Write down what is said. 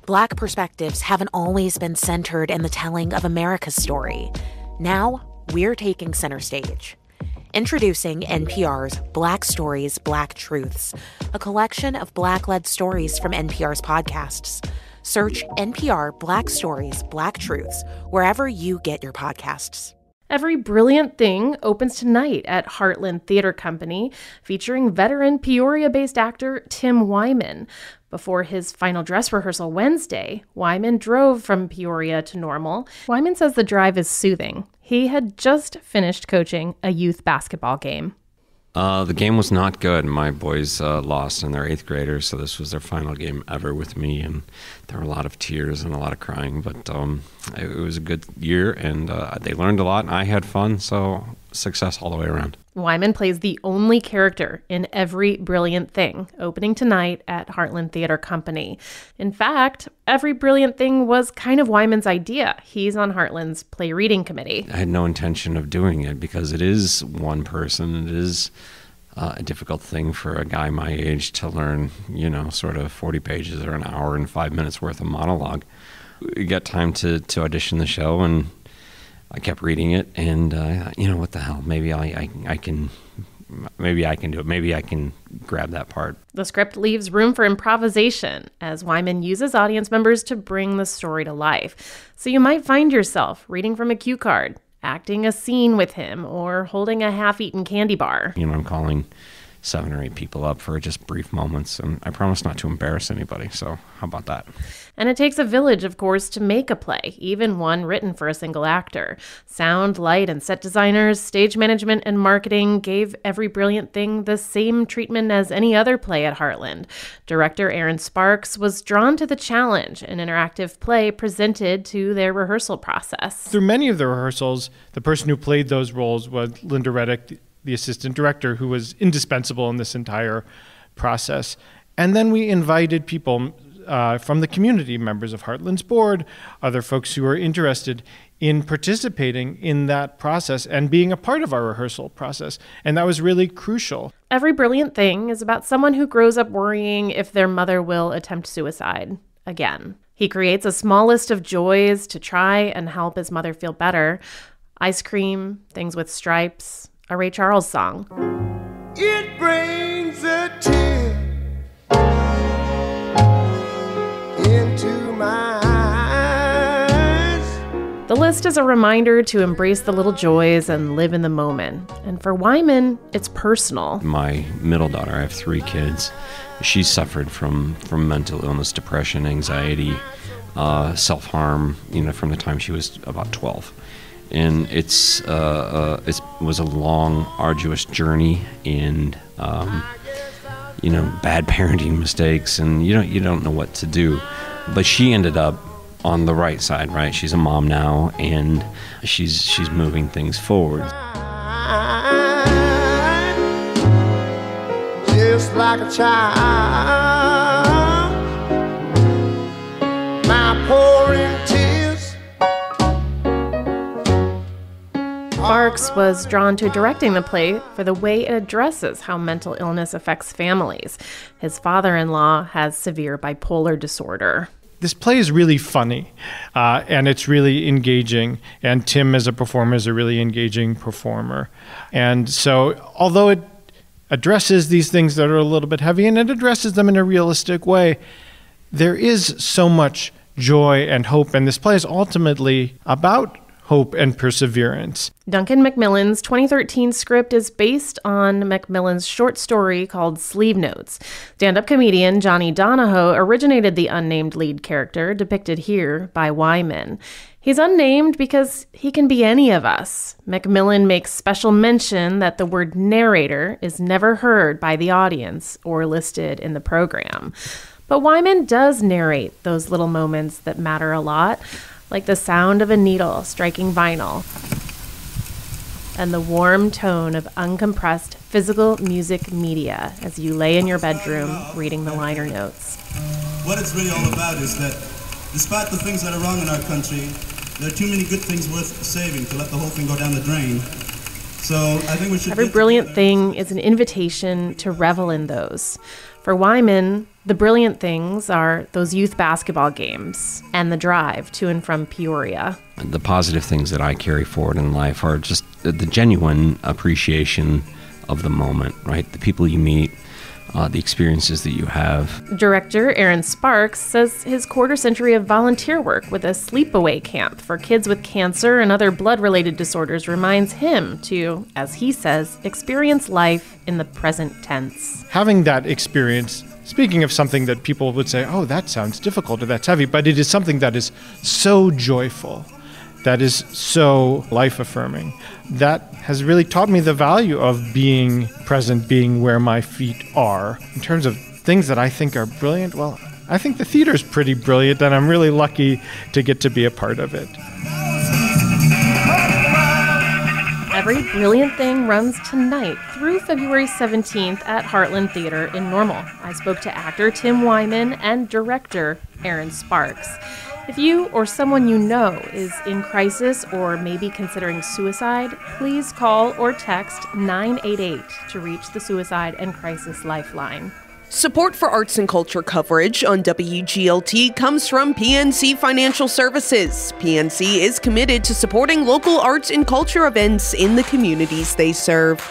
Black perspectives haven't always been centered in the telling of America's story. Now, we're taking center stage. Introducing NPR's Black Stories, Black Truths, a collection of Black-led stories from NPR's podcasts. Search NPR Black Stories, Black Truths wherever you get your podcasts. Every Brilliant Thing opens tonight at Heartland Theatre Company, featuring veteran Peoria-based actor Tim Wyman. Before his final dress rehearsal Wednesday, Wyman drove from Peoria to Normal. Wyman says the drive is soothing. He had just finished coaching a youth basketball game. The game was not good. My boys lost, and they're 8th graders, so this was their final game ever with me, and there were a lot of tears and a lot of crying, but it was a good year, and they learned a lot, and I had fun, so success all the way around. Wyman plays the only character in Every Brilliant Thing, opening tonight at Heartland Theatre Company. In fact, Every Brilliant Thing was kind of Wyman's idea. He's on Heartland's play reading committee. I had no intention of doing it because it is one person. It is a difficult thing for a guy my age to learn, sort of 40 pages or an hour and 5 minutes worth of monologue. We got time to audition the show, and I kept reading it, and what the hell? Maybe I can do it. Maybe I can grab that part. The script leaves room for improvisation as Wyman uses audience members to bring the story to life. So you might find yourself reading from a cue card, acting a scene with him, or holding a half-eaten candy bar. I'm calling 7 or 8 people up for just brief moments, and I promise not to embarrass anybody, so how about that? And it takes a village, of course, to make a play, even one written for a single actor. Sound, light, and set designers, stage management, and marketing gave Every Brilliant Thing the same treatment as any other play at Heartland. Director Aaron Sparks was drawn to the challenge, an interactive play presented to their rehearsal process. Through many of the rehearsals, the person who played those roles was Linda Reddick, the assistant director, who was indispensable in this entire process. And then we invited people from the community, members of Heartland's board, other folks who were interested in participating in that process and being a part of our rehearsal process. And that was really crucial. Every Brilliant Thing is about someone who grows up worrying if their mother will attempt suicide again. He creates a small list of joys to try and help his mother feel better. Ice cream, things with stripes, a Ray Charles song. It brings a tear into my eyes. The list is a reminder to embrace the little joys and live in the moment. And for Wyman, it's personal. My middle daughter, I have 3 kids. She suffered from mental illness, depression, anxiety, self-harm, from the time she was about 12. And it was a long, arduous journey, and bad parenting mistakes, and you don't know what to do. But she ended up on the right side, right? She's a mom now, and she's moving things forward. Just like a child, my pouring tears. Sparks was drawn to directing the play for the way it addresses how mental illness affects families. His father-in-law has severe bipolar disorder. This play is really funny, and it's really engaging, and Tim as a performer is a really engaging performer. And so, although it addresses these things that are a little bit heavy, and it addresses them in a realistic way, there is so much joy and hope, and this play is ultimately about hope and perseverance. Duncan Macmillan's 2013 script is based on Macmillan's short story called Sleeve Notes. Stand-up comedian Johnny Donahoe originated the unnamed lead character depicted here by Wyman. He's unnamed because he can be any of us. Macmillan makes special mention that the word narrator is never heard by the audience or listed in the program. But Wyman does narrate those little moments that matter a lot, like the sound of a needle striking vinyl and the warm tone of uncompressed physical music media as you lay in your bedroom reading the liner notes. What it's really all about is that despite the things that are wrong in our country, there are too many good things worth saving to let the whole thing go down the drain. So I think we should... Every Brilliant Thing is an invitation to revel in those. For Wyman, The brilliant things are those youth basketball games and the drive to and from Peoria. The positive things that I carry forward in life are just the genuine appreciation of the moment, right? The people you meet, the experiences that you have. Director Aaron Sparks says his quarter-century of volunteer work with a sleepaway camp for kids with cancer and other blood-related disorders reminds him to, as he says, experience life in the present tense. Having that experience, speaking of something that people would say, oh, that sounds difficult or that's heavy, but it is something that is so joyful, that is so life-affirming, that has really taught me the value of being present, being where my feet are. In terms of things that I think are brilliant, well, I think the theater's pretty brilliant, and I'm really lucky to get to be a part of it. Every Brilliant Thing runs tonight through February 17th at Heartland Theatre in Normal. I spoke to actor Tim Wyman and director Aaron Sparks. If you or someone you know is in crisis or maybe considering suicide, please call or text 988 to reach the Suicide and Crisis Lifeline. Support for arts and culture coverage on WGLT comes from PNC Financial Services. PNC is committed to supporting local arts and culture events in the communities they serve.